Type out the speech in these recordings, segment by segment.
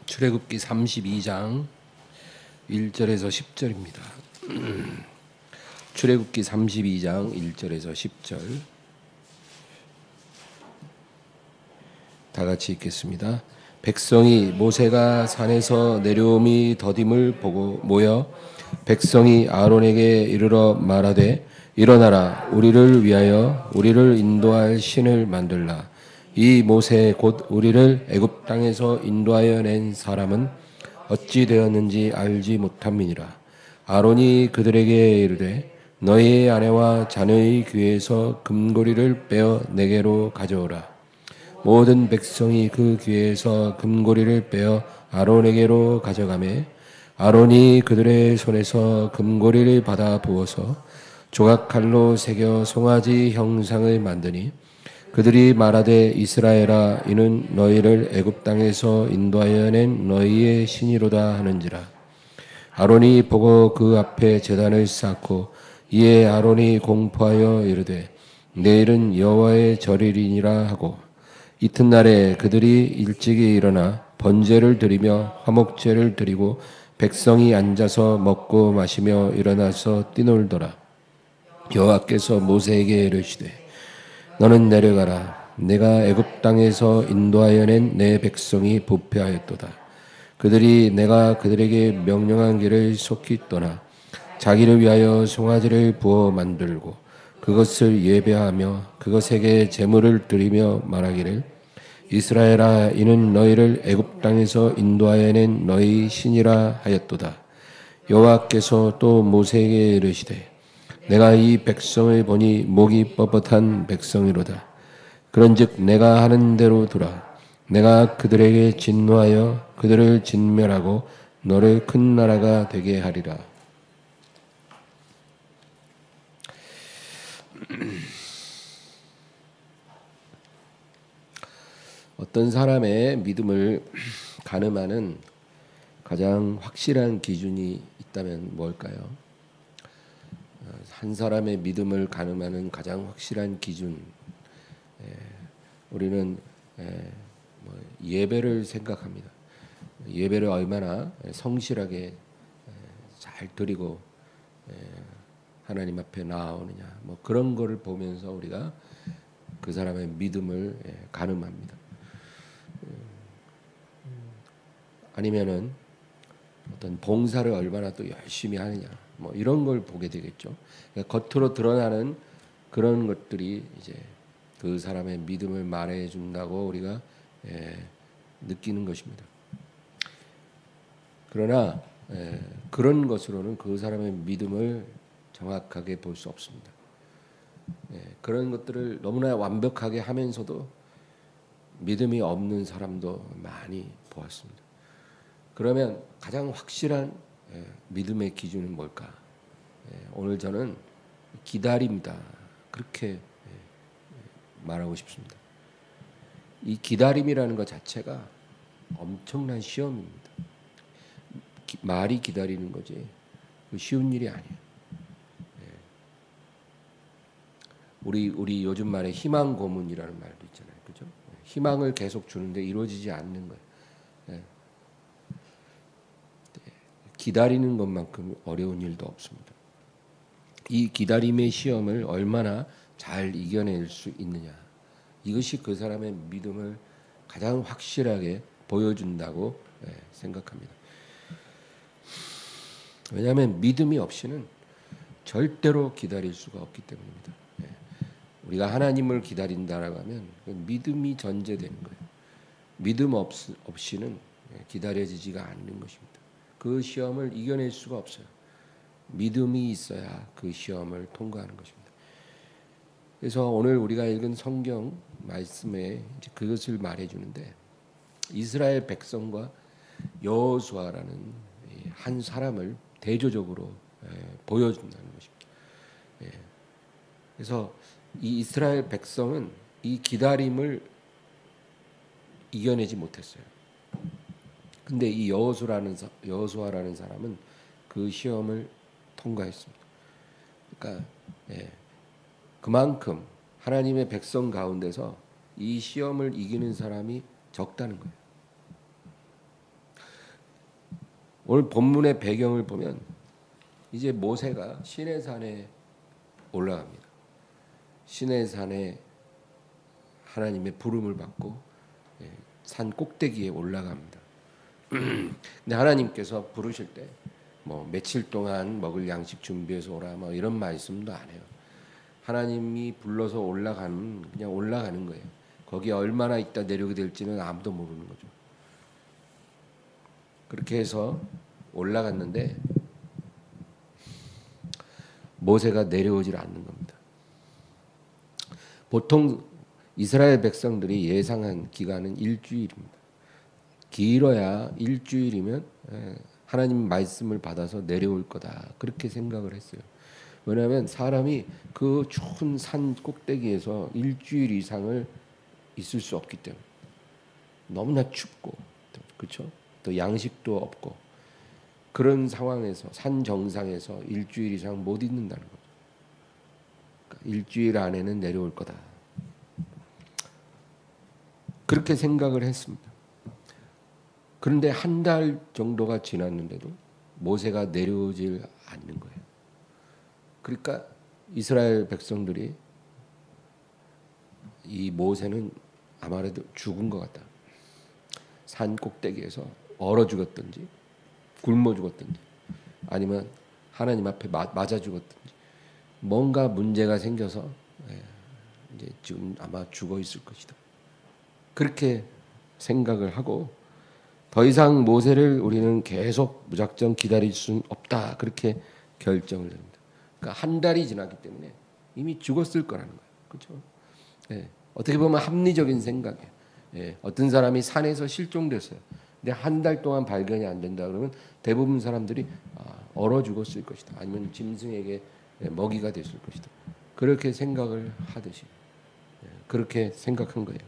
출애굽기 32장 1절에서 10절입니다. 출애굽기 32장 1절에서 10절 다 같이 읽겠습니다. 백성이 모세가 산에서 내려옴이 더딤을 보고 모여 백성이 아론에게 이르러 말하되 일어나라 우리를 위하여 우리를 인도할 신을 만들라. 이 모세 곧 우리를 애굽 땅에서 인도하여 낸 사람은 어찌 되었는지 알지 못함이니라. 아론이 그들에게 이르되 너희의 아내와 자녀의 귀에서 금고리를 빼어 내게로 가져오라. 모든 백성이 그 귀에서 금고리를 빼어 아론에게로 가져가매 아론이 그들의 손에서 금고리를 받아 부어서 조각칼로 새겨 송아지 형상을 만드니 그들이 말하되 이스라엘아 이는 너희를 애굽 땅에서 인도하여 낸 너희의 신이로다 하는지라. 아론이 보고 그 앞에 제단을 쌓고 이에 아론이 공포하여 이르되 내일은 여호와의 절일이니라 하고 이튿날에 그들이 일찍이 일어나 번제를 드리며 화목제를 드리고 백성이 앉아서 먹고 마시며 일어나서 뛰놀더라. 여호와께서 모세에게 이르시되 너는 내려가라. 내가 애굽 땅에서 인도하여 낸 내 백성이 부패하였도다. 그들이 내가 그들에게 명령한 길을 속히 떠나 자기를 위하여 송아지를 부어 만들고 그것을 예배하며 그것에게 제물을 드리며 말하기를 이스라엘아 이는 너희를 애굽 땅에서 인도하여 낸 너희 신이라 하였도다. 여호와께서 또 모세에게 이르시되 내가 이 백성을 보니 목이 뻣뻣한 백성이로다. 그런즉 내가 하는 대로 두라. 내가 그들에게 진노하여 그들을 진멸하고 너를 큰 나라가 되게 하리라. 어떤 사람의 믿음을 가늠하는 가장 확실한 기준이 있다면 뭘까요? 한 사람의 믿음을 가늠하는 가장 확실한 기준, 우리는 예배를 생각합니다. 예배를 얼마나 성실하게 잘 드리고 하나님 앞에 나아오느냐, 뭐 그런 거를 보면서 우리가 그 사람의 믿음을 가늠합니다. 아니면은 어떤 봉사를 얼마나 또 열심히 하느냐, 뭐 이런 걸 보게 되겠죠. 그러니까 겉으로 드러나는 그런 것들이 이제 그 사람의 믿음을 말해 준다고 우리가 느끼는 것입니다. 그러나 그런 것으로는 그 사람의 믿음을 정확하게 볼 수 없습니다. 그런 것들을 너무나 완벽하게 하면서도 믿음이 없는 사람도 많이 보았습니다. 그러면 가장 확실한 믿음의 기준은 뭘까? 오늘 저는 기다림이다. 그렇게 말하고 싶습니다. 이 기다림이라는 것 자체가 엄청난 시험입니다. 말이 기다리는 거지 쉬운 일이 아니에요. 우리 요즘 말에 희망 고문이라는 말도 있잖아요, 그죠? 희망을 계속 주는데 이루어지지 않는 거예요. 기다리는 것만큼 어려운 일도 없습니다. 이 기다림의 시험을 얼마나 잘 이겨낼 수 있느냐, 이것이 그 사람의 믿음을 가장 확실하게 보여준다고 생각합니다. 왜냐하면 믿음이 없이는 절대로 기다릴 수가 없기 때문입니다. 우리가 하나님을 기다린다라고 하면 믿음이 전제되는 거예요. 믿음 없이는 기다려지지가 않는 것입니다. 그 시험을 이겨낼 수가 없어요. 믿음이 있어야 그 시험을 통과하는 것입니다. 그래서 오늘 우리가 읽은 성경 말씀에 이제 그것을 말해주는데 이스라엘 백성과 여호수아라는 한 사람을 대조적으로 보여준다는 것입니다. 그래서 이 이스라엘 백성은 이 기다림을 이겨내지 못했어요. 근데 이 여호수아라는 사람은 그 시험을 통과했습니다. 그러니까 그만큼 하나님의 백성 가운데서 이 시험을 이기는 사람이 적다는 거예요. 오늘 본문의 배경을 보면 이제 모세가 시내산에 올라갑니다. 시내산에 하나님의 부름을 받고 산 꼭대기에 올라갑니다. 근데 하나님께서 부르실 때 뭐 며칠 동안 먹을 양식 준비해서 오라 뭐 이런 말씀도 안 해요. 하나님이 불러서 올라가는 그냥 올라가는 거예요. 거기에 얼마나 있다 내려오게 될지는 아무도 모르는 거죠. 그렇게 해서 올라갔는데 모세가 내려오질 않는 겁니다. 보통 이스라엘 백성들이 예상한 기간은 일주일입니다. 길어야 일주일이면 하나님 말씀을 받아서 내려올 거다. 그렇게 생각을 했어요. 왜냐하면 사람이 그 추운 산 꼭대기에서 일주일 이상을 있을 수 없기 때문에 너무나 춥고 그렇죠? 또 양식도 없고 그런 상황에서 산 정상에서 일주일 이상 못 있는다는 거죠. 그러니까 일주일 안에는 내려올 거다. 그렇게 생각을 했습니다. 그런데 한 달 정도가 지났는데도 모세가 내려오질 않는 거예요. 그러니까 이스라엘 백성들이 이 모세는 아마도 죽은 것 같다. 산 꼭대기에서 얼어 죽었든지 굶어 죽었든지 아니면 하나님 앞에 맞아 죽었든지 뭔가 문제가 생겨서 이제 지금 아마 죽어 있을 것이다. 그렇게 생각을 하고 더 이상 모세를 우리는 계속 무작정 기다릴 수는 없다. 그렇게 결정을 합니다. 그러니까 한 달이 지났기 때문에 이미 죽었을 거라는 거예요. 그렇죠? 어떻게 보면 합리적인 생각이에요. 어떤 사람이 산에서 실종됐어요. 근데 한 달 동안 발견이 안 된다 그러면 대부분 사람들이 얼어 죽었을 것이다. 아니면 짐승에게 먹이가 됐을 것이다. 그렇게 생각을 하듯이 그렇게 생각한 거예요.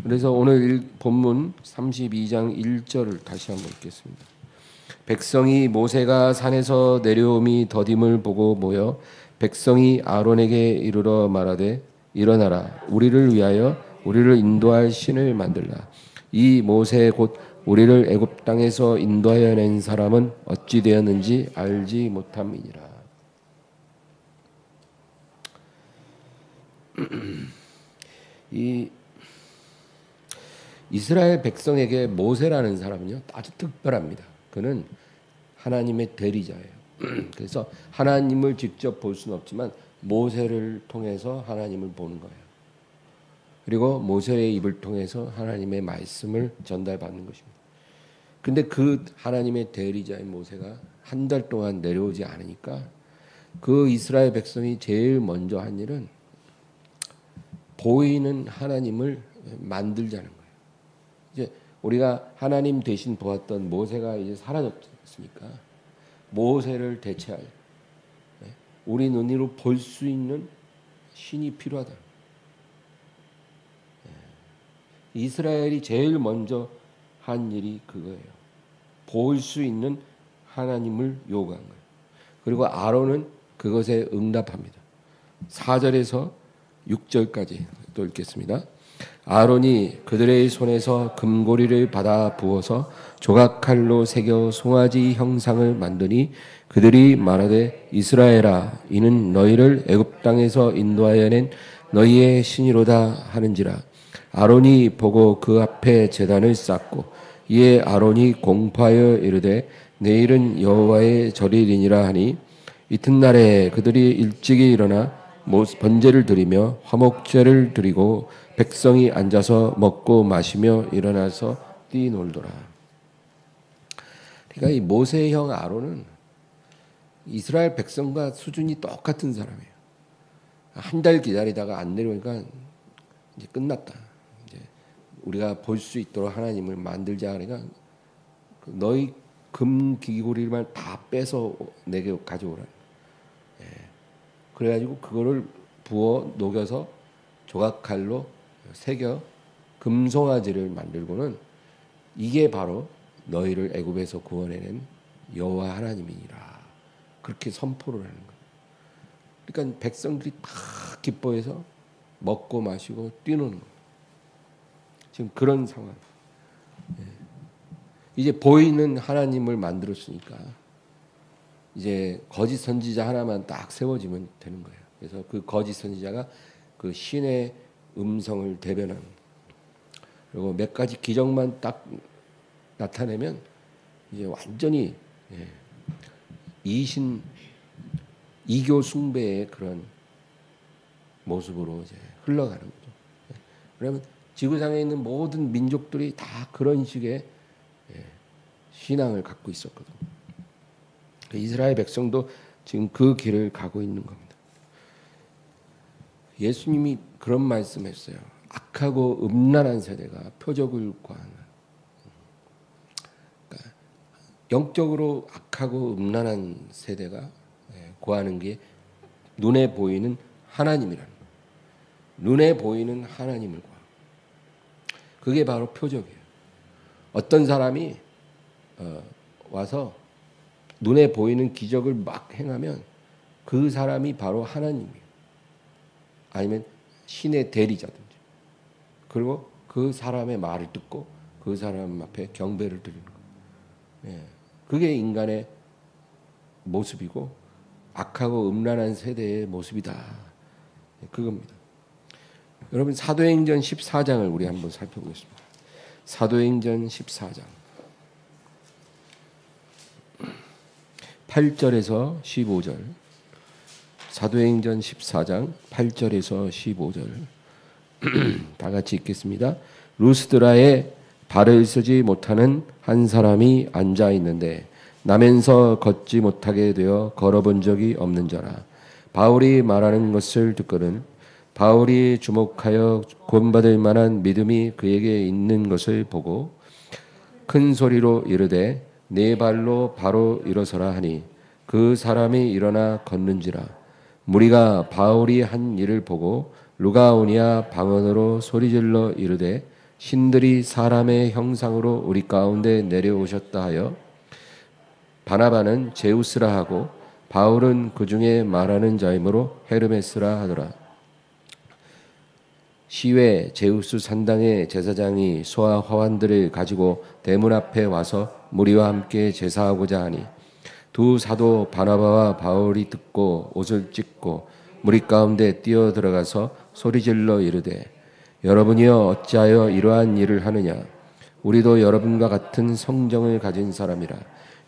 그래서 오늘 본문 32장 1절을 다시 한번 읽겠습니다. 백성이 모세가 산에서 내려옴이 더딤을 보고 모여 백성이 아론에게 이르러 말하되 일어나라 우리를 위하여 우리를 인도할 신을 만들라. 이 모세 곧 우리를 애굽 땅에서 인도하여 낸 사람은 어찌 되었는지 알지 못함이니라. 이 이스라엘 백성에게 모세라는 사람은요 아주 특별합니다. 그는 하나님의 대리자예요. 그래서 하나님을 직접 볼 수는 없지만 모세를 통해서 하나님을 보는 거예요. 그리고 모세의 입을 통해서 하나님의 말씀을 전달받는 것입니다. 근데 그 하나님의 대리자인 모세가 한 달 동안 내려오지 않으니까 그 이스라엘 백성이 제일 먼저 한 일은 보이는 하나님을 만들자는 거예요. 이제 우리가 하나님 대신 보았던 모세가 이제 사라졌으니까 모세를 대체할 우리 눈으로 볼 수 있는 신이 필요하다. 이스라엘이 제일 먼저 한 일이 그거예요. 볼 수 있는 하나님을 요구한 거예요. 그리고 아론은 그것에 응답합니다. 4절에서 6절까지 또 읽겠습니다. 아론이 그들의 손에서 금고리를 받아 부어서 조각칼로 새겨 송아지 형상을 만드니 그들이 말하되 이스라엘아 이는 너희를 애굽 땅에서 인도하여 낸 너희의 신이로다 하는지라. 아론이 보고 그 앞에 제단을 쌓고 이에 아론이 공포하여 이르되 내일은 여호와의 절일이니라 하니 이튿날에 그들이 일찍이 일어나 번제를 드리며 화목제를 드리고 백성이 앉아서 먹고 마시며 일어나서 뛰놀더라. 그러니까 이 모세의 형 아론은 이스라엘 백성과 수준이 똑같은 사람이에요. 한 달 기다리다가 안 내려오니까 이제 끝났다. 이제 우리가 볼 수 있도록 하나님을 만들자 하니까 너희 금 기고리만 다 빼서 내게 가져오라. 그래가지고 그거를 부어 녹여서 조각칼로 새겨 금송아지를 만들고는 이게 바로 너희를 애굽에서 구원해낸 여호와 하나님이니라. 그렇게 선포를 하는 거예요. 그러니까 백성들이 다 기뻐해서 먹고 마시고 뛰노는 거예요. 지금 그런 상황. 이제 보이는 하나님을 만들었으니까 이제 거짓 선지자 하나만 딱 세워지면 되는 거예요. 그래서 그 거짓 선지자가 그 신의 음성을 대변하는, 그리고 몇 가지 기적만 딱 나타내면 이제 완전히 이신 이교 숭배의 그런 모습으로 이제 흘러가는 거죠. 그러면 지구상에 있는 모든 민족들이 다 그런 식의 신앙을 갖고 있었거든요. 이스라엘 백성도 지금 그 길을 가고 있는 겁니다. 예수님이 그런 말씀했어요. 악하고 음란한 세대가 표적을 구하는. 그러니까 영적으로 악하고 음란한 세대가 구하는 게 눈에 보이는 하나님이라는 거예요. 눈에 보이는 하나님을 구하. 그게 바로 표적이에요. 어떤 사람이 와서 눈에 보이는 기적을 막 행하면 그 사람이 바로 하나님이에요. 아니면 신의 대리자든지. 그리고 그 사람의 말을 듣고 그 사람 앞에 경배를 드리는 거예요. 그게 인간의 모습이고 악하고 음란한 세대의 모습이다. 그겁니다. 여러분 사도행전 14장을 우리 한번 살펴보겠습니다. 사도행전 14장 8절에서 15절. 사도행전 14장 8절에서 15절. 다 같이 읽겠습니다. 루스드라에 발을 쓰지 못하는 한 사람이 앉아 있는데 나면서 걷지 못하게 되어 걸어본 적이 없는 자라. 바울이 말하는 것을 듣고는 바울이 주목하여 구원받을 만한 믿음이 그에게 있는 것을 보고 큰 소리로 이르되 네 발로 바로 일어서라 하니 그 사람이 일어나 걷는지라. 무리가 바울이 한 일을 보고 루가오니아 방언으로 소리질러 이르되 신들이 사람의 형상으로 우리 가운데 내려오셨다 하여 바나바는 제우스라 하고 바울은 그 중에 말하는 자이므로 헤르메스라 하더라. 시외 제우스 산당의 제사장이 소와 화환들을 가지고 대문 앞에 와서 무리와 함께 제사하고자 하니 두 사도 바나바와 바울이 듣고 옷을 찢고 무리 가운데 뛰어 들어가서 소리질러 이르되 여러분이여 어찌하여 이러한 일을 하느냐. 우리도 여러분과 같은 성정을 가진 사람이라.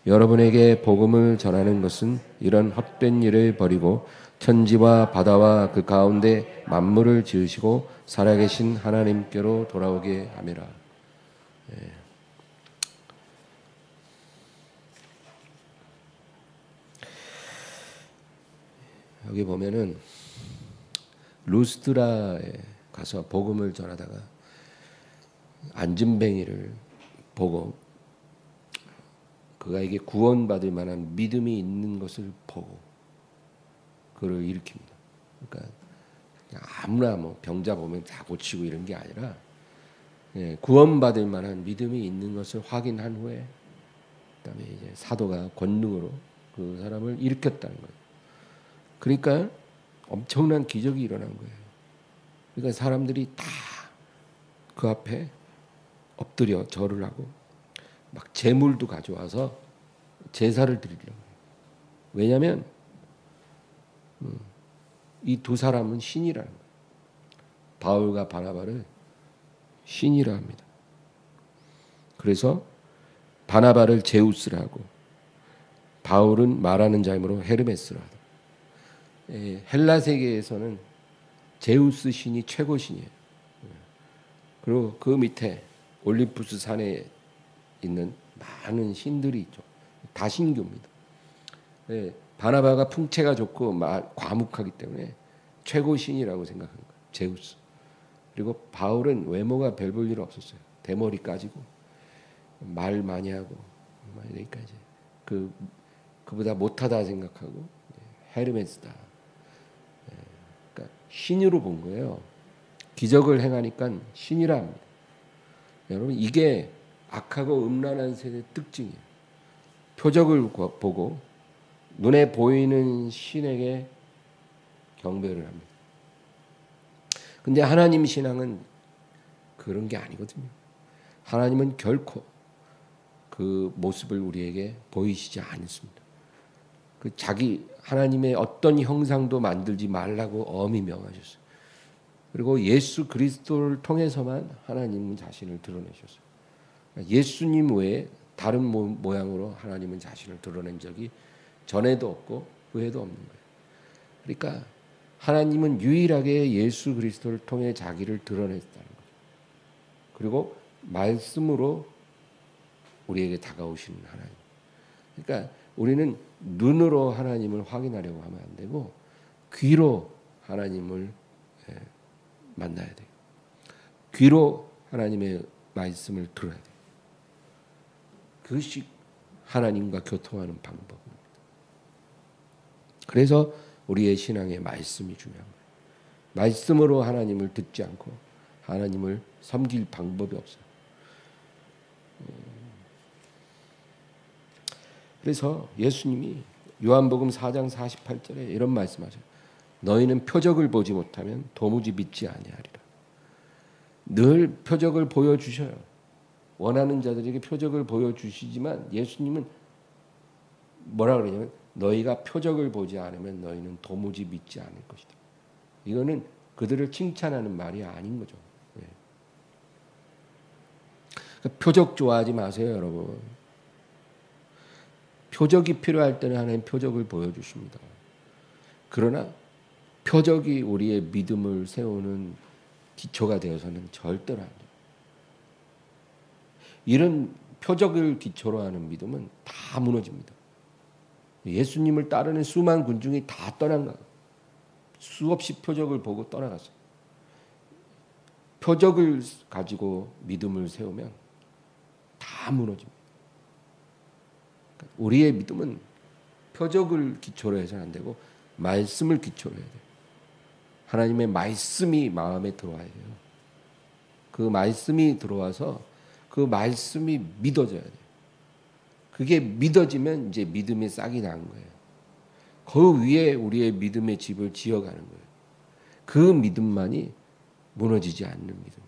여러분에게 복음을 전하는 것은 이런 헛된 일을 버리고 천지와 바다와 그 가운데 만물을 지으시고 살아계신 하나님께로 돌아오게 함이라. 여기 보면은 루스드라에 가서 복음을 전하다가 안진뱅이를 보고 그가 이게 구원받을 만한 믿음이 있는 것을 보고 그를 일으킵니다. 그러니까 아무나 뭐 병자 보면 다 고치고 이런 게 아니라 구원받을 만한 믿음이 있는 것을 확인한 후에 그다음에 이제 사도가 권능으로 그 사람을 일으켰다는 거예요. 그러니까 엄청난 기적이 일어난 거예요. 그러니까 사람들이 다 그 앞에 엎드려 절을 하고 막 제물도 가져와서 제사를 드리려고 해요. 왜냐하면 이 두 사람은 신이라는 거예요. 바울과 바나바를 신이라 합니다. 그래서 바나바를 제우스라 하고 바울은 말하는 자이므로 헤르메스라 하다. 헬라 세계에서는 제우스 신이 최고 신이에요. 그리고 그 밑에 올림푸스 산에 있는 많은 신들이 있죠. 다 신교입니다. 바나바가 풍채가 좋고 과묵하기 때문에 최고 신이라고 생각한 거예요. 제우스. 그리고 바울은 외모가 별 볼 일 없었어요. 대머리 까지고 말 많이 하고 그러니까 이제 그보다 못하다 생각하고 헤르메스다. 그러니까 신으로 본 거예요. 기적을 행하니까 신이라 합니다. 여러분 이게 악하고 음란한 세대의 특징이에요. 표적을 보고 눈에 보이는 신에게 경배를 합니다. 근데 하나님 신앙은 그런 게 아니거든요. 하나님은 결코 그 모습을 우리에게 보이시지 않습니다. 그 자기 하나님의 어떤 형상도 만들지 말라고 엄히 명하셨어요. 그리고 예수 그리스도를 통해서만 하나님 자신을 드러내셨어요. 예수님 외에 다른 모양으로 하나님은 자신을 드러낸 적이 전에도 없고 후에도 없는 거예요. 그러니까 하나님은 유일하게 예수 그리스도를 통해 자기를 드러냈다는 거죠. 그리고 말씀으로 우리에게 다가오시는 하나님. 그러니까 우리는 눈으로 하나님을 확인하려고 하면 안 되고 귀로 하나님을 만나야 돼요. 귀로 하나님의 말씀을 들어야 돼요. 그것이 하나님과 교통하는 방법입니다. 그래서 우리의 신앙의 말씀이 중요한 거예요. 말씀으로 하나님을 듣지 않고 하나님을 섬길 방법이 없어요. 그래서 예수님이 요한복음 4장 48절에 이런 말씀하셔요. 너희는 표적을 보지 못하면 도무지 믿지 아니하리라. 늘 표적을 보여주셔요. 원하는 자들에게 표적을 보여주시지만 예수님은 뭐라 그러냐면 너희가 표적을 보지 않으면 너희는 도무지 믿지 않을 것이다. 이거는 그들을 칭찬하는 말이 아닌 거죠. 그러니까 표적 좋아하지 마세요, 여러분. 표적이 필요할 때는 하나님 표적을 보여주십니다. 그러나 표적이 우리의 믿음을 세우는 기초가 되어서는 절대로 안 돼요. 이런 표적을 기초로 하는 믿음은 다 무너집니다. 예수님을 따르는 수만 군중이 다 떠난 거예요. 수없이 표적을 보고 떠나갔어요. 표적을 가지고 믿음을 세우면 다 무너집니다. 우리의 믿음은 표적을 기초로 해서는 안 되고 말씀을 기초로 해야 돼요. 하나님의 말씀이 마음에 들어와야 돼요. 그 말씀이 들어와서 그 말씀이 믿어져야 돼요. 그게 믿어지면 이제 믿음의 싹이 나는 거예요. 그 위에 우리의 믿음의 집을 지어가는 거예요. 그 믿음만이 무너지지 않는 믿음이에요.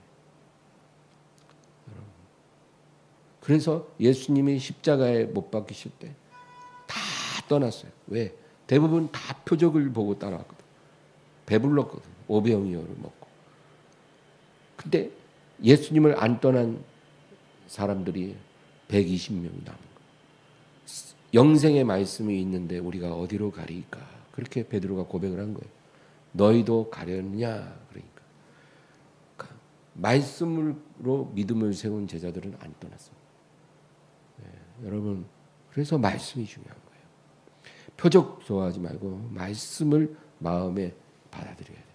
그래서 예수님이 십자가에 못 박히실 때 다 떠났어요. 왜? 대부분 다 표적을 보고 따라왔거든. 배불렀거든. 오병이어를 먹고. 근데 예수님을 안 떠난 사람들이 120명이 남은 거예요. 영생의 말씀이 있는데 우리가 어디로 가리까? 그렇게 베드로가 고백을 한 거예요. 너희도 가려느냐? 그러니까. 말씀으로 믿음을 세운 제자들은 안 떠났어요. 여러분, 그래서 말씀이 중요한 거예요. 표적 좋아하지 말고 말씀을 마음에 받아들여야 돼요.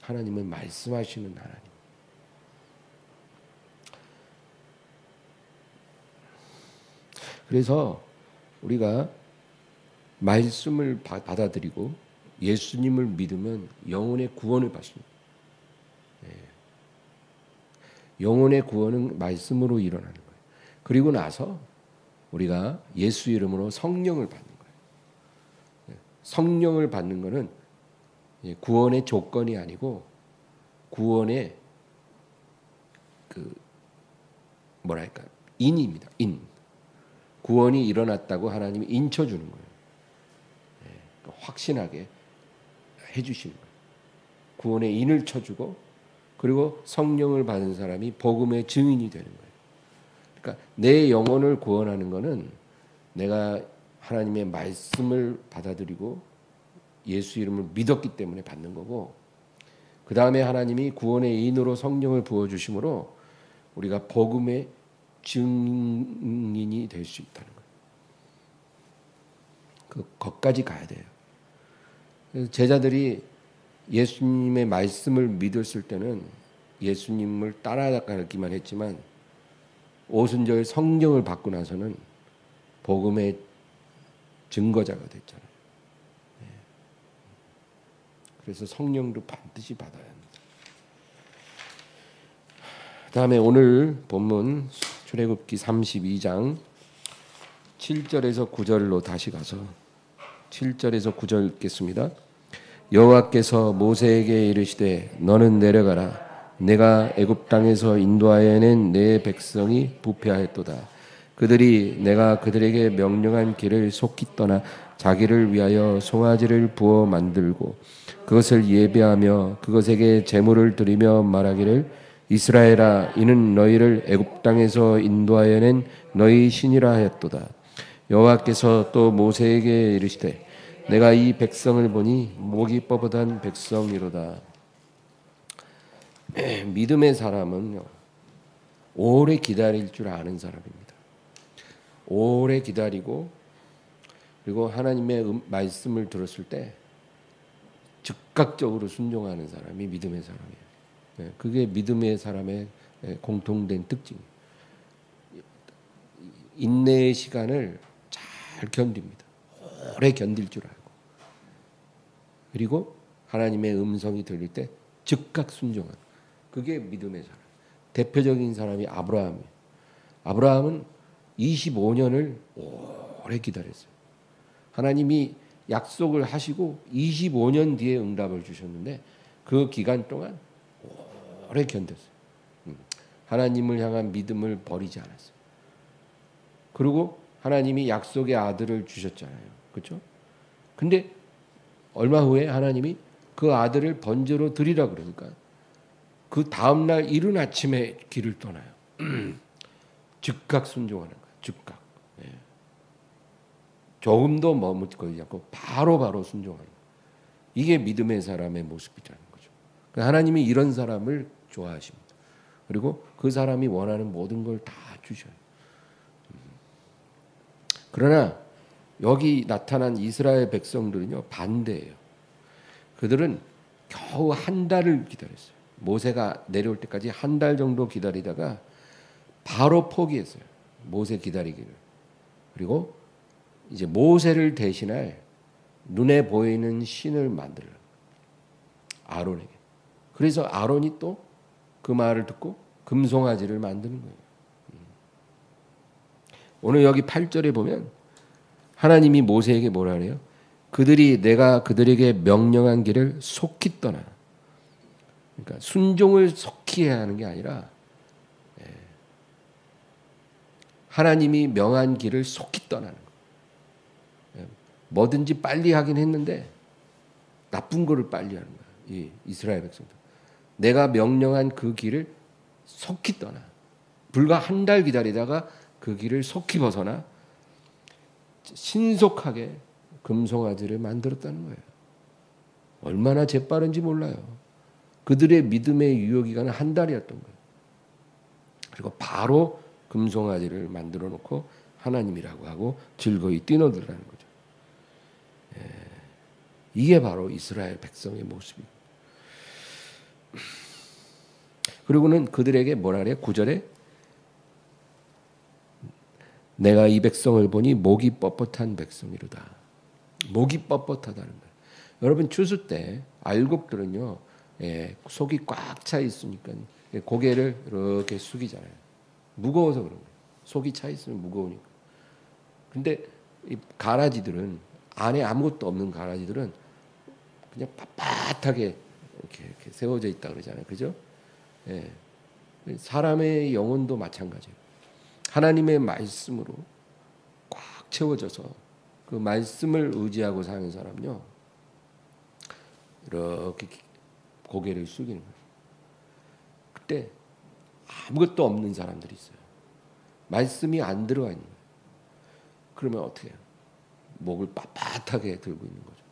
하나님은 말씀하시는 하나님. 그래서 우리가 말씀을 받아들이고 예수님을 믿으면 영혼의 구원을 받습니다. 영혼의 구원은 말씀으로 일어나는 거예요. 그리고 나서 우리가 예수 이름으로 성령을 받는 거예요. 성령을 받는 것은 구원의 조건이 아니고 구원의 인입니다. 인. 구원이 일어났다고 하나님이 인쳐주는 거예요. 확신하게 해주시는 거예요. 구원의 인을 쳐주고 그리고 성령을 받은 사람이 복음의 증인이 되는 거예요. 그러니까 내 영혼을 구원하는 것은 내가 하나님의 말씀을 받아들이고 예수 이름을 믿었기 때문에 받는 거고 그 다음에 하나님이 구원의 인으로 성령을 부어주심으로 우리가 복음의 증인이 될 수 있다는 거예요. 그것까지 가야 돼요. 제자들이 예수님의 말씀을 믿었을 때는 예수님을 따라가기만 했지만 오순절 성령을 받고 나서는 복음의 증거자가 됐잖아요. 그래서 성령도 반드시 받아야 합니다. 다음에 오늘 본문 출애굽기 32장 7절에서 9절로 다시 가서 7절에서 9절 읽겠습니다. 여호와께서 모세에게 이르시되 너는 내려가라 내가 애굽 땅에서 인도하여 낸 내 백성이 부패하였도다. 그들이 내가 그들에게 명령한 길을 속히 떠나 자기를 위하여 송아지를 부어 만들고 그것을 예배하며 그것에게 제물을 드리며 말하기를 이스라엘아 이는 너희를 애굽 땅에서 인도하여 낸 너희 신이라 하였도다. 여호와께서 또 모세에게 이르시되 내가 이 백성을 보니 목이 뻣뻣한 백성이로다. 믿음의 사람은 오래 기다릴 줄 아는 사람입니다. 오래 기다리고 그리고 하나님의 말씀을 들었을 때 즉각적으로 순종하는 사람이 믿음의 사람이에요. 그게 믿음의 사람의 공통된 특징이에요. 인내의 시간을 잘 견딥니다. 오래 견딜 줄 알고 그리고 하나님의 음성이 들릴 때 즉각 순종하는 그게 믿음의 사람. 대표적인 사람이 아브라함이에요. 아브라함은 25년을 오래 기다렸어요. 하나님이 약속을 하시고 25년 뒤에 응답을 주셨는데 그 기간 동안 오래 견뎠어요. 하나님을 향한 믿음을 버리지 않았어요. 그리고 하나님이 약속의 아들을 주셨잖아요. 그렇죠? 근데 얼마 후에 하나님이 그 아들을 번제로 드리라 그러니까 그 다음 날 이른 아침에 길을 떠나요. 즉각 순종하는 거예요. 즉각. 예. 조금도 머뭇거리지 않고 바로 순종하는 거예요. 이게 믿음의 사람의 모습이라는 거죠. 하나님이 이런 사람을 좋아하십니다. 그리고 그 사람이 원하는 모든 걸 다 주셔요. 그러나 여기 나타난 이스라엘 백성들은요 반대예요. 그들은 겨우 한 달을 기다렸어요. 모세가 내려올 때까지 한 달 정도 기다리다가 바로 포기했어요. 모세 기다리기를. 그리고 이제 모세를 대신할 눈에 보이는 신을 만들라. 아론에게. 그래서 아론이 또 그 말을 듣고 금송아지를 만드는 거예요. 오늘 여기 8절에 보면 하나님이 모세에게 뭐라 그래요? 그들이 내가 그들에게 명령한 길을 속히 떠나. 그러니까 순종을 속히 해야 하는 게 아니라 하나님이 명한 길을 속히 떠나는 거예요. 뭐든지 빨리 하긴 했는데 나쁜 거를 빨리 하는 거예요. 이 이스라엘 백성들. 내가 명령한 그 길을 속히 떠나. 불과 한 달 기다리다가 그 길을 속히 벗어나 신속하게 금송아지를 만들었다는 거예요. 얼마나 재빠른지 몰라요. 그들의 믿음의 유효기간은 한 달이었던 거예요. 그리고 바로 금송아지를 만들어 놓고 하나님이라고 하고 즐거이 뛰어들라는 거죠. 이게 바로 이스라엘 백성의 모습이에요. 그리고는 그들에게 뭐라 그래요? 9절에 내가 이 백성을 보니 목이 뻣뻣한 백성이로다. 목이 뻣뻣하다는 거예요. 여러분 추수 때 알곡들은요 속이 꽉 차 있으니까 고개를 이렇게 숙이잖아요. 무거워서 그런 거예요. 속이 차 있으면 무거우니까. 근데 이 가라지들은 안에 아무것도 없는 가라지들은 그냥 빳빳하게 이렇게 세워져 있다 그러잖아요. 그죠? 예. 사람의 영혼도 마찬가지예요. 하나님의 말씀으로 꽉 채워져서 그 말씀을 의지하고 사는 사람요. 이렇게 고개를 숙이는 거예요. 그때 아무것도 없는 사람들이 있어요. 말씀이 안 들어가 있는 거예요. 그러면 어떻게 해요? 목을 빳빳하게 들고 있는 거죠.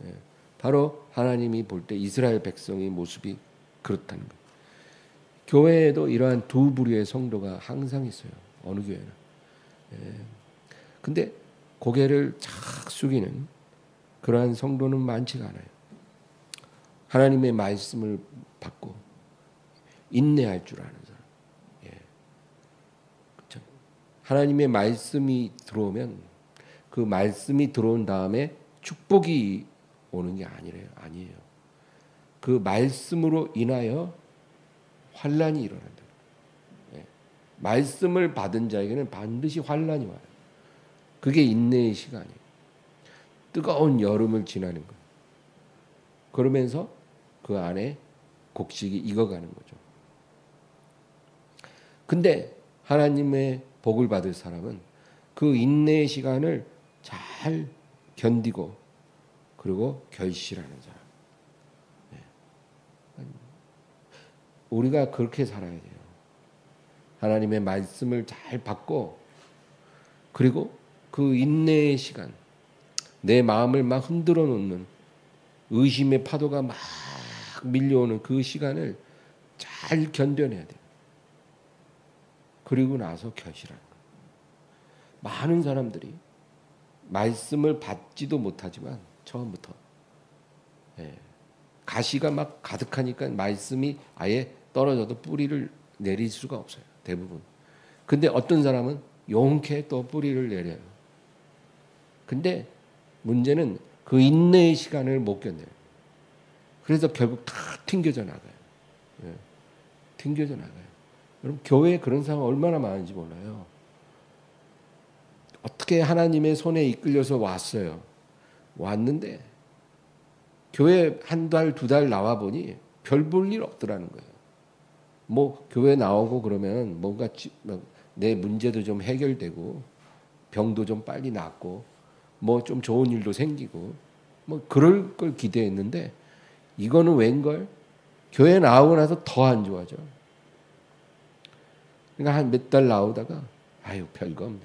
예. 바로 하나님이 볼 때 이스라엘 백성의 모습이 그렇다는 거예요. 교회에도 이러한 두 부류의 성도가 항상 있어요. 어느 교회나. 근데 고개를 착 숙이는 그러한 성도는 많지가 않아요. 하나님의 말씀을 받고 인내할 줄 아는 사람. 그렇죠? 하나님의 말씀이 들어오면 그 말씀이 들어온 다음에 축복이 오는 게 아니에요. 그 말씀으로 인하여 환난이 일어난다. 말씀을 받은 자에게는 반드시 환난이 와요. 그게 인내의 시간이에요. 뜨거운 여름을 지나는 거예요. 그러면서 그 안에 곡식이 익어가는 거죠. 근데 하나님의 복을 받을 사람은 그 인내의 시간을 잘 견디고 그리고 결실하는 사람. 우리가 그렇게 살아야 돼요. 하나님의 말씀을 잘 받고 그리고 그 인내의 시간, 내 마음을 막 흔들어 놓는 의심의 파도가 막 밀려오는 그 시간을 잘 견뎌내야 돼요. 그리고 나서 결실하는 거예요. 많은 사람들이 말씀을 받지도 못하지만 처음부터 가시가 막 가득하니까 말씀이 아예 떨어져도 뿌리를 내릴 수가 없어요. 대부분. 근데 어떤 사람은 용케 또 뿌리를 내려요. 근데 문제는 그 인내의 시간을 못 견뎌요. 그래서 결국 다 튕겨져 나가요. 튕겨져 나가요. 여러분 교회에 그런 상황 얼마나 많은지 몰라요. 어떻게 하나님의 손에 이끌려서 왔어요. 왔는데 교회 한 달, 두 달 나와 보니 별 볼 일 없더라는 거예요. 뭐 교회 나오고 그러면 뭔가 내 문제도 좀 해결되고 병도 좀 빨리 낫고 뭐 좀 좋은 일도 생기고 뭐 그럴 걸 기대했는데 이거는 웬걸? 교회 나오고 나서 더 안 좋아져. 그러니까 한 몇 달 나오다가 아유 별거 없네.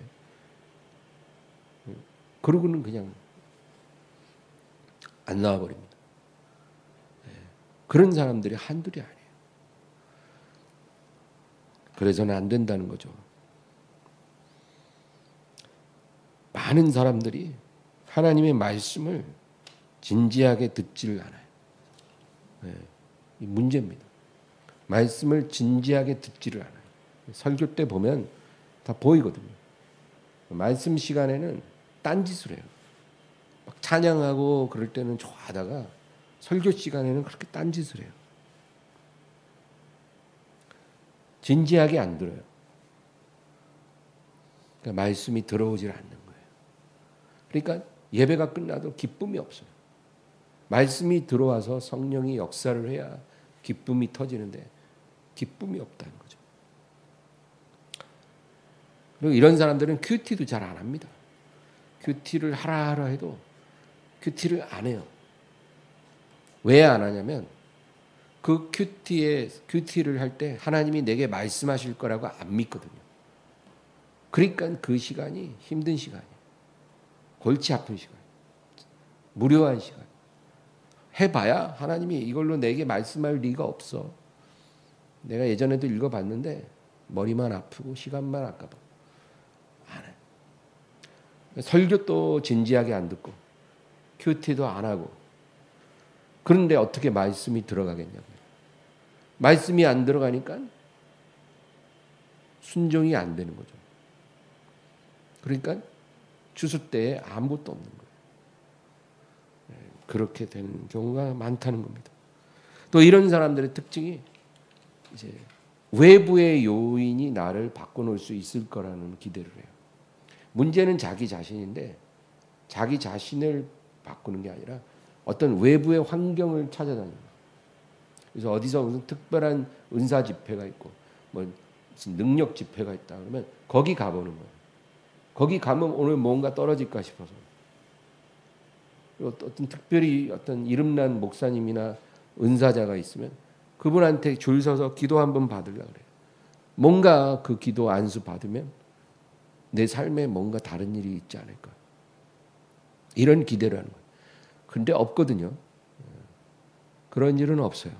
그러고는 그냥 안 나와버립니다. 그런 사람들이 한둘이 아니에요. 그래서는 안 된다는 거죠. 많은 사람들이 하나님의 말씀을 진지하게 듣지를 않아요. 이 문제입니다. 말씀을 진지하게 듣지를 않아요. 설교 때 보면 다 보이거든요. 말씀 시간에는 딴짓을 해요. 막 찬양하고 그럴 때는 좋아하다가 설교 시간에는 그렇게 딴짓을 해요. 진지하게 안 들어요. 그러니까 말씀이 들어오질 않는 거예요. 그러니까 예배가 끝나도 기쁨이 없어요. 말씀이 들어와서 성령이 역사를 해야 기쁨이 터지는데 기쁨이 없다는 거죠. 그리고 이런 사람들은 큐티도 잘 안 합니다. 큐티를 하라 해도 큐티를 안 해요. 왜 안 하냐면 그 큐티를 할 때 하나님이 내게 말씀하실 거라고 안 믿거든요. 그러니까 그 시간이 힘든 시간이에요. 골치 아픈 시간, 무료한 시간. 해봐야 하나님이 이걸로 내게 말씀할 리가 없어. 내가 예전에도 읽어봤는데 머리만 아프고 시간만 아까워. 안 해. 설교도 진지하게 안 듣고 큐티도 안 하고 그런데 어떻게 말씀이 들어가겠냐고요. 말씀이 안 들어가니까 순종이 안 되는 거죠. 그러니까 추수 때에 아무것도 없는 거예요. 그렇게 되는 경우가 많다는 겁니다. 또 이런 사람들의 특징이 이제 외부의 요인이 나를 바꿔놓을 수 있을 거라는 기대를 해요. 문제는 자기 자신인데 자기 자신을 바꾸는 게 아니라 어떤 외부의 환경을 찾아다니는 거예요. 그래서 어디서 무슨 특별한 은사 집회가 있고 뭐 무슨 능력 집회가 있다 그러면 거기 가보는 거예요. 거기 가면 오늘 뭔가 떨어질까 싶어서. 어떤 특별히 어떤 이름난 목사님이나 은사자가 있으면 그분한테 줄 서서 기도 한번 받으려고 그래요. 뭔가 그 기도 안수 받으면 내 삶에 뭔가 다른 일이 있지 않을까. 이런 기대를 하는 거예요. 근데 없거든요. 그런 일은 없어요.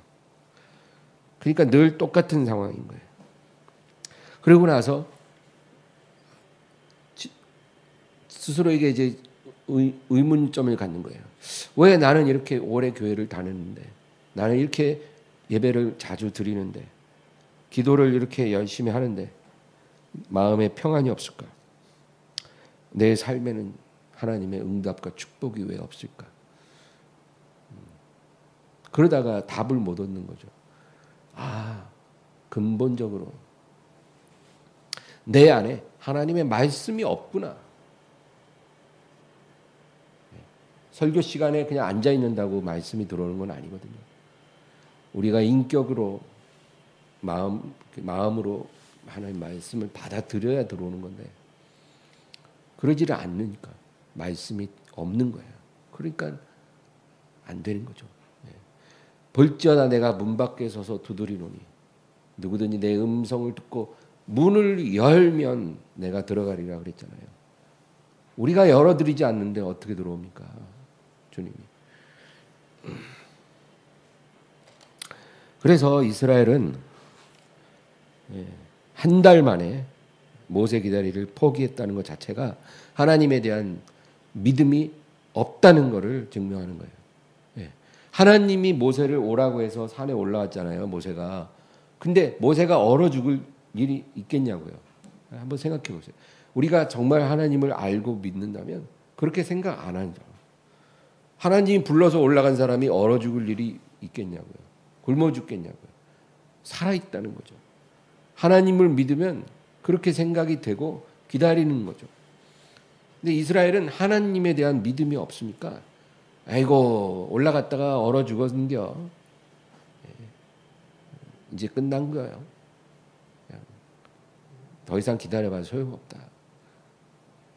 그러니까 늘 똑같은 상황인 거예요. 그러고 나서 스스로에게 이제 의문점을 갖는 거예요. 왜 나는 이렇게 오래 교회를 다녔는데, 나는 이렇게 예배를 자주 드리는데, 기도를 이렇게 열심히 하는데 마음에 평안이 없을까? 내 삶에는 하나님의 응답과 축복이 왜 없을까? 그러다가 답을 못 얻는 거죠. 아, 근본적으로 내 안에 하나님의 말씀이 없구나. 설교 시간에 그냥 앉아 있는다고 말씀이 들어오는 건 아니거든요. 우리가 인격으로 마음으로 하나님 말씀을 받아들여야 들어오는 건데 그러지를 않으니까 말씀이 없는 거예요. 그러니까 안 되는 거죠. 볼지어다 내가 문 밖에 서서 두드리노니 누구든지 내 음성을 듣고 문을 열면 내가 들어가리라 그랬잖아요. 우리가 열어드리지 않는데 어떻게 들어옵니까? 주님이. 그래서 이스라엘은 한 달 만에 모세 기다리를 포기했다는 것 자체가 하나님에 대한 믿음이 없다는 것을 증명하는 거예요. 하나님이 모세를 오라고 해서 산에 올라왔잖아요. 모세가. 근데 모세가 얼어 죽을 일이 있겠냐고요. 한번 생각해 보세요. 우리가 정말 하나님을 알고 믿는다면 그렇게 생각 안 하죠. 하나님이 불러서 올라간 사람이 얼어 죽을 일이 있겠냐고요. 굶어 죽겠냐고요. 살아있다는 거죠. 하나님을 믿으면 그렇게 생각이 되고 기다리는 거죠. 근데 이스라엘은 하나님에 대한 믿음이 없으니까 아이고 올라갔다가 얼어 죽었는겨. 이제 끝난 거예요. 더 이상 기다려봐도 소용없다.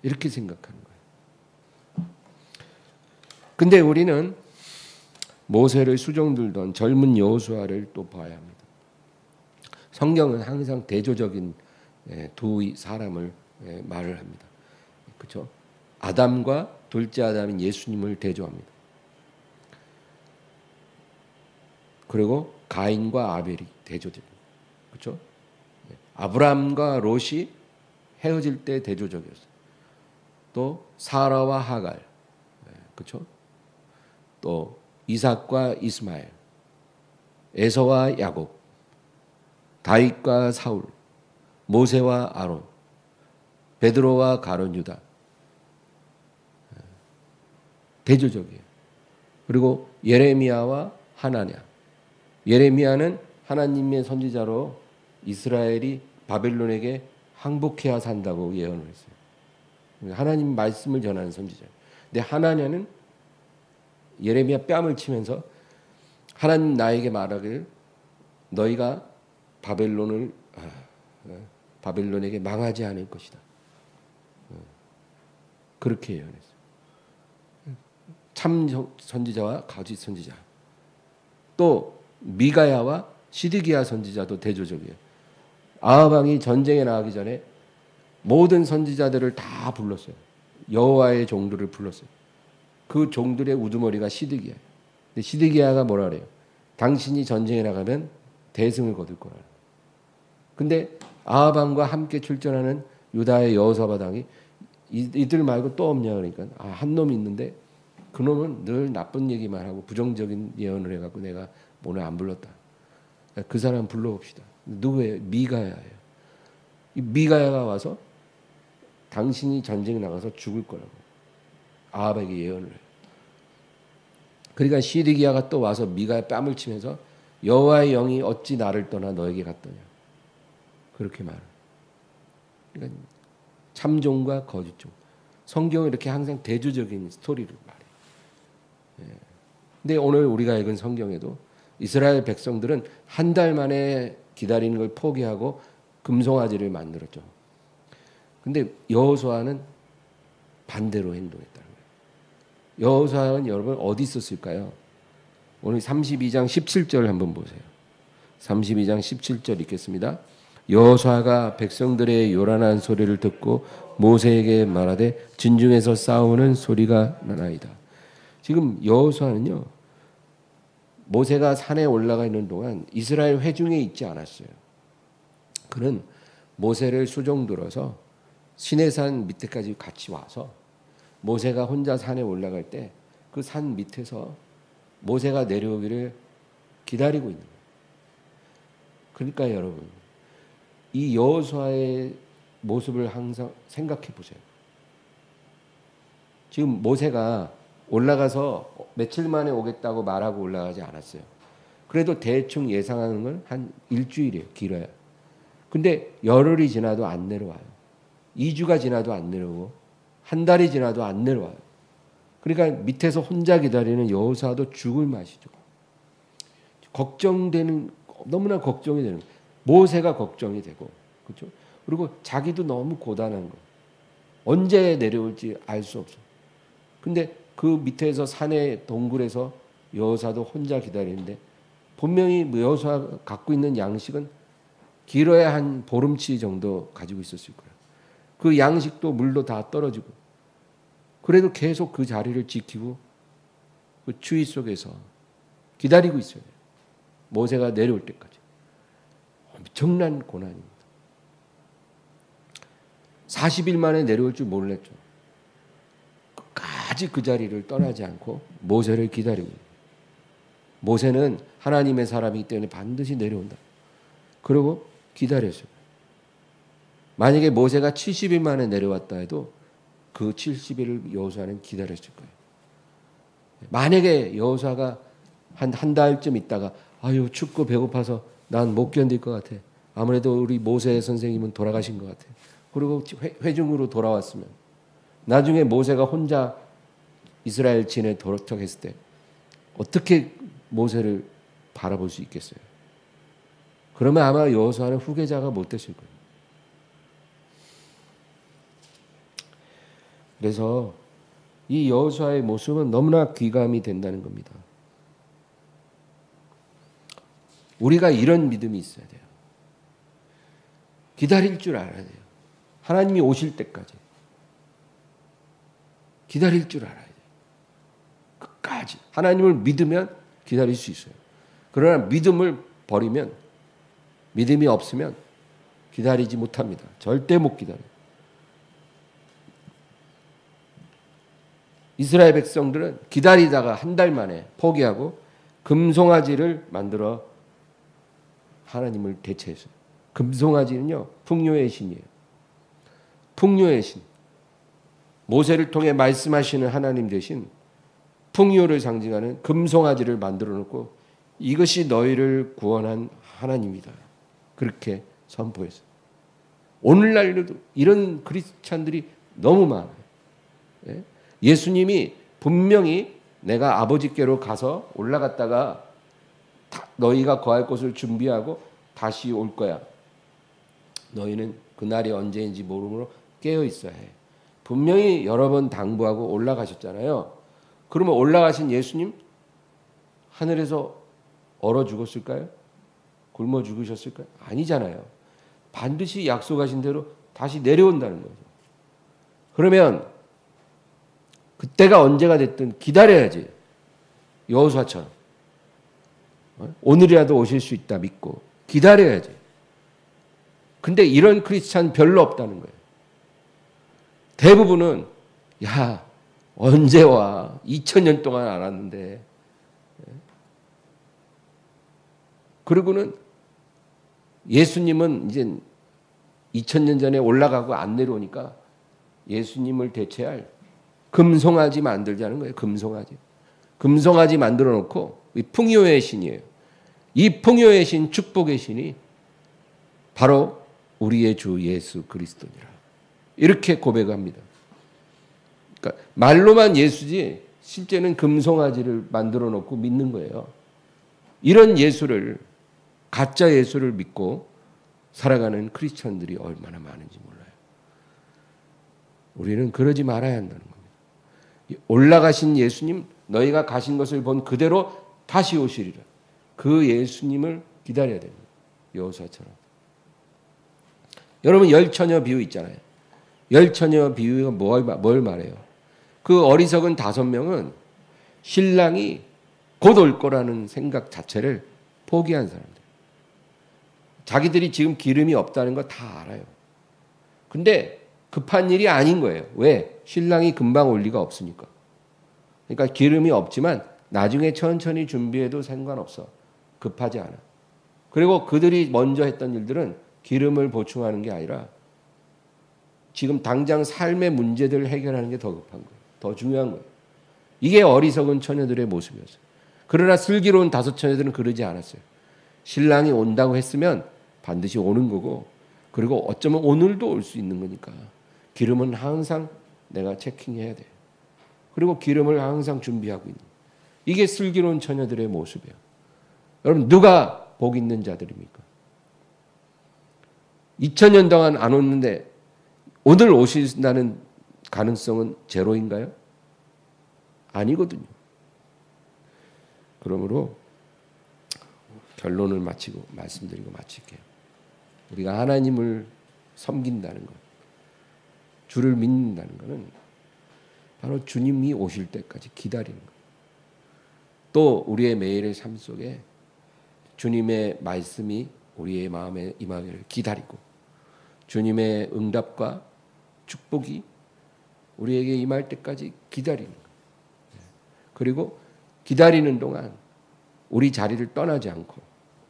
이렇게 생각하는 거예요. 근데 우리는 모세를 수종들던 젊은 여호수아를 또 봐야 합니다. 성경은 항상 대조적인 두 사람을 말을 합니다. 그렇죠? 아담과 둘째 아담인 예수님을 대조합니다. 그리고 가인과 아벨이 대조됩니다. 그렇죠? 아브라함과 롯이 헤어질 때 대조적이었어요. 또 사라와 하갈, 그렇죠? 또 이삭과 이스마엘, 에서와 야곱, 다윗과 사울, 모세와 아론, 베드로와 가룟 유다, 대조적이에요. 그리고 예레미야와 하나냐. 예레미야는 하나님의 선지자로 이스라엘이 바벨론에게 항복해야 산다고 예언을 했어요. 하나님 말씀을 전하는 선지자예요. 근데 하나냐는 예레미야 뺨을 치면서 하나님 나에게 말하기를 너희가 바벨론에게 망하지 않을 것이다. 그렇게 예언했어요. 참 선지자와 거짓 선지자. 또 미가야와 시드기야 선지자도 대조적이에요. 아합 왕이 전쟁에 나가기 전에 모든 선지자들을 다 불렀어요. 여호와의 종들을 불렀어요. 그 종들의 우두머리가 시드기야예요. 근데 시드기야가 뭐라 그래요? 당신이 전쟁에 나가면 대승을 거둘 거라. 근데 아합 왕과 함께 출전하는 유다의 여호사밧 왕이 이들 말고 또 없냐 그러니까 한 놈이 있는데 그 놈은 늘 나쁜 얘기만 하고 부정적인 예언을 해갖고 내가 오늘 안 불렀다. 그 사람 불러봅시다. 누구예요? 미가야예요. 이 미가야가 와서 당신이 전쟁에 나가서 죽을 거라고 아합에게 예언을 해요. 그러니까 시드기야가 또 와서 미가야 뺨을 치면서 여호와의 영이 어찌 나를 떠나 너에게 갔더냐. 그렇게 말을. 그러니까 참종과 거짓종. 성경은 이렇게 항상 대조적인 스토리를 말해요. 근데 오늘 우리가 읽은 성경에도 이스라엘 백성들은 한 달 만에 기다리는 걸 포기하고 금송아지를 만들었죠. 근데 여호수아는 반대로 행동했다는 거예요. 여호수아는 여러분 어디 있었을까요? 오늘 32장 17절 한번 보세요. 32장 17절 읽겠습니다. 여호수아가 백성들의 요란한 소리를 듣고 모세에게 말하되 진중에서 싸우는 소리가 나나이다. 지금 여호수아는요. 모세가 산에 올라가 있는 동안 이스라엘 회중에 있지 않았어요. 그는 모세를 수종들어서 시내산 밑에까지 같이 와서 모세가 혼자 산에 올라갈 때 그 산 밑에서 모세가 내려오기를 기다리고 있는 거예요. 그러니까 여러분 이 여호수아의 모습을 항상 생각해 보세요. 지금 모세가 올라가서 며칠 만에 오겠다고 말하고 올라가지 않았어요. 그래도 대충 예상하는 건 한 일주일이에요. 길어요. 근데 열흘이 지나도 안 내려와요. 2주가 지나도 안 내려오고 한 달이 지나도 안 내려와요. 그러니까 밑에서 혼자 기다리는 여호수아도 죽을 맛이죠. 걱정되는 너무나 걱정이 되는 모세가 걱정이 되고 그렇죠? 그리고 자기도 너무 고단한 거. 언제 내려올지 알 수 없어. 근데 그 밑에서 산의 동굴에서 여호사도 혼자 기다리는데 분명히 여호사가 갖고 있는 양식은 길어야 한 보름치 정도 가지고 있었을 거예요. 그 양식도 물도 다 떨어지고 그래도 계속 그 자리를 지키고 그 추위 속에서 기다리고 있어요. 모세가 내려올 때까지. 엄청난 고난입니다. 40일 만에 내려올 줄 몰랐죠. 끝까지 그 자리를 떠나지 않고 모세를 기다리고 있어요. 모세는 하나님의 사람이기 때문에 반드시 내려온다. 그리고 기다렸어요. 만약에 모세가 70일 만에 내려왔다 해도 그 70일을 여호수아는 기다렸을 거예요. 만약에 여호수아가 한 달쯤 있다가 아유 춥고 배고파서 난 못 견딜 것 같아. 아무래도 우리 모세 선생님은 돌아가신 것 같아. 그리고 회중으로 돌아왔으면 나중에 모세가 혼자 이스라엘 진에 도착했을 때 어떻게 모세를 바라볼 수 있겠어요? 그러면 아마 여호수아는 후계자가 못 됐을 거예요. 그래서 이 여호수아의 모습은 너무나 귀감이 된다는 겁니다. 우리가 이런 믿음이 있어야 돼요. 기다릴 줄 알아야 돼요. 하나님이 오실 때까지 기다릴 줄 알아야 돼요. 끝까지 하나님을 믿으면 기다릴 수 있어요. 그러나 믿음을 버리면 믿음이 없으면 기다리지 못합니다. 절대 못 기다려요. 이스라엘 백성들은 기다리다가 한 달 만에 포기하고 금송아지를 만들어 하나님을 대체했어요. 금송아지는요, 풍요의 신이에요. 풍요의 신. 모세를 통해 말씀하시는 하나님 대신 풍요를 상징하는 금송아지를 만들어 놓고 이것이 너희를 구원한 하나님이다. 그렇게 선포했어요. 오늘날도 이런 크리스찬들이 너무 많아요. 예수님이 분명히 내가 아버지께로 가서 올라갔다가 너희가 거할 곳을 준비하고 다시 올 거야. 너희는 그날이 언제인지 모르므로 깨어 있어야 해. 분명히 여러 번 당부하고 올라가셨잖아요. 그러면 올라가신 예수님 하늘에서 얼어 죽었을까요? 굶어 죽으셨을까요? 아니잖아요. 반드시 약속하신 대로 다시 내려온다는 거죠. 그러면 그때가 언제가 됐든 기다려야지. 여호수아처럼. 오늘이라도 오실 수 있다 믿고 기다려야지. 근데 이런 크리스찬 별로 없다는 거예요. 대부분은 야 언제 와? 2000년 동안 안 왔는데. 그리고는 예수님은 이제 2000년 전에 올라가고 안 내려오니까 예수님을 대체할 금송아지 만들자는 거예요. 금송아지. 금송아지 만들어 놓고 이 풍요의 신이에요. 이 풍요의 신, 축복의 신이 바로 우리의 주 예수 그리스도니라. 이렇게 고백합니다. 그러니까 말로만 예수지 실제는 금송아지를 만들어 놓고 믿는 거예요. 이런 예수를 가짜 예수를 믿고 살아가는 크리스천들이 얼마나 많은지 몰라요. 우리는 그러지 말아야 한다는 겁니다. 올라가신 예수님 너희가 가신 것을 본 그대로 다시 오시리라. 그 예수님을 기다려야 됩니다. 여호수아처럼. 여러분 열처녀 비유 있잖아요. 열처녀 비유가 뭘 말해요? 그 어리석은 5명은 신랑이 곧 올 거라는 생각 자체를 포기한 사람들. 자기들이 지금 기름이 없다는 거 다 알아요. 근데 급한 일이 아닌 거예요. 왜? 신랑이 금방 올 리가 없으니까. 그러니까 기름이 없지만 나중에 천천히 준비해도 상관없어. 급하지 않아. 그리고 그들이 먼저 했던 일들은 기름을 보충하는 게 아니라 지금 당장 삶의 문제들을 해결하는 게 더 급한 거예요. 더 중요한 거예요. 이게 어리석은 처녀들의 모습이었어요. 그러나 슬기로운 5 처녀들은 그러지 않았어요. 신랑이 온다고 했으면 반드시 오는 거고 그리고 어쩌면 오늘도 올 수 있는 거니까 기름은 항상 내가 체킹해야 돼요. 그리고 기름을 항상 준비하고 있는 거예요. 이게 슬기로운 처녀들의 모습이에요. 여러분 누가 복 있는 자들입니까? 2000년 동안 안 오는데 오늘 오신다는 가능성은 제로인가요? 아니거든요. 그러므로 결론을 마치고 말씀드리고 마칠게요. 우리가 하나님을 섬긴다는 것, 주를 믿는다는 것은 바로 주님이 오실 때까지 기다리는 것. 또 우리의 매일의 삶 속에 주님의 말씀이 우리의 마음에 임하기를 기다리고 주님의 응답과 축복이 우리에게 임할 때까지 기다리는 것. 그리고 기다리는 동안 우리 자리를 떠나지 않고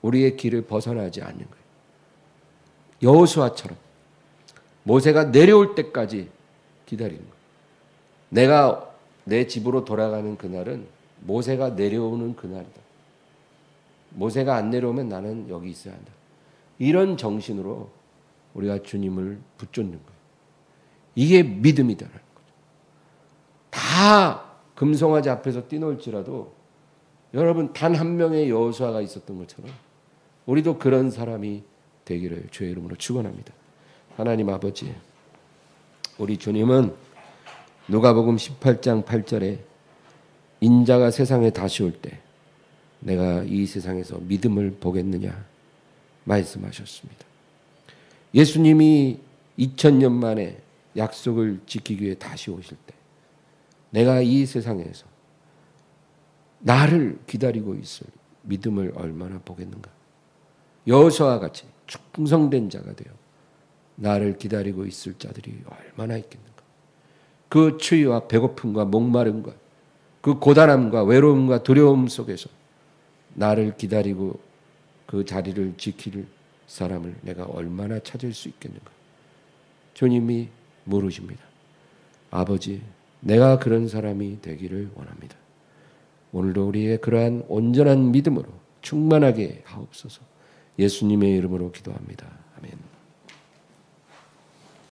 우리의 길을 벗어나지 않는 거예요. 여호수아처럼 모세가 내려올 때까지 기다리는 거예요. 내가 내 집으로 돌아가는 그날은 모세가 내려오는 그날이다. 모세가 안 내려오면 나는 여기 있어야 한다. 이런 정신으로 우리가 주님을 붙잡는 거예요. 이게 믿음이다라는 거죠. 다 금송아지 앞에서 뛰놀지라도 여러분 단 한 명의 여호수아가 있었던 것처럼 우리도 그런 사람이 되기를 주의 이름으로 축원합니다. 하나님 아버지, 우리 주님은 누가복음 18장 8절에 인자가 세상에 다시 올 때 내가 이 세상에서 믿음을 보겠느냐 말씀하셨습니다. 예수님이 2000년 만에 약속을 지키기 위해 다시 오실 때 내가 이 세상에서 나를 기다리고 있을 믿음을 얼마나 보겠는가. 여호수아와 같이 충성된 자가 되어 나를 기다리고 있을 자들이 얼마나 있겠는가. 그 추위와 배고픔과 목마름과 그 고단함과 외로움과 두려움 속에서 나를 기다리고 그 자리를 지킬 사람을 내가 얼마나 찾을 수 있겠는가. 주님이 물으십니다. 아버지, 내가 그런 사람이 되기를 원합니다. 오늘도 우리의 그러한 온전한 믿음으로 충만하게 하옵소서. 예수님의 이름으로 기도합니다.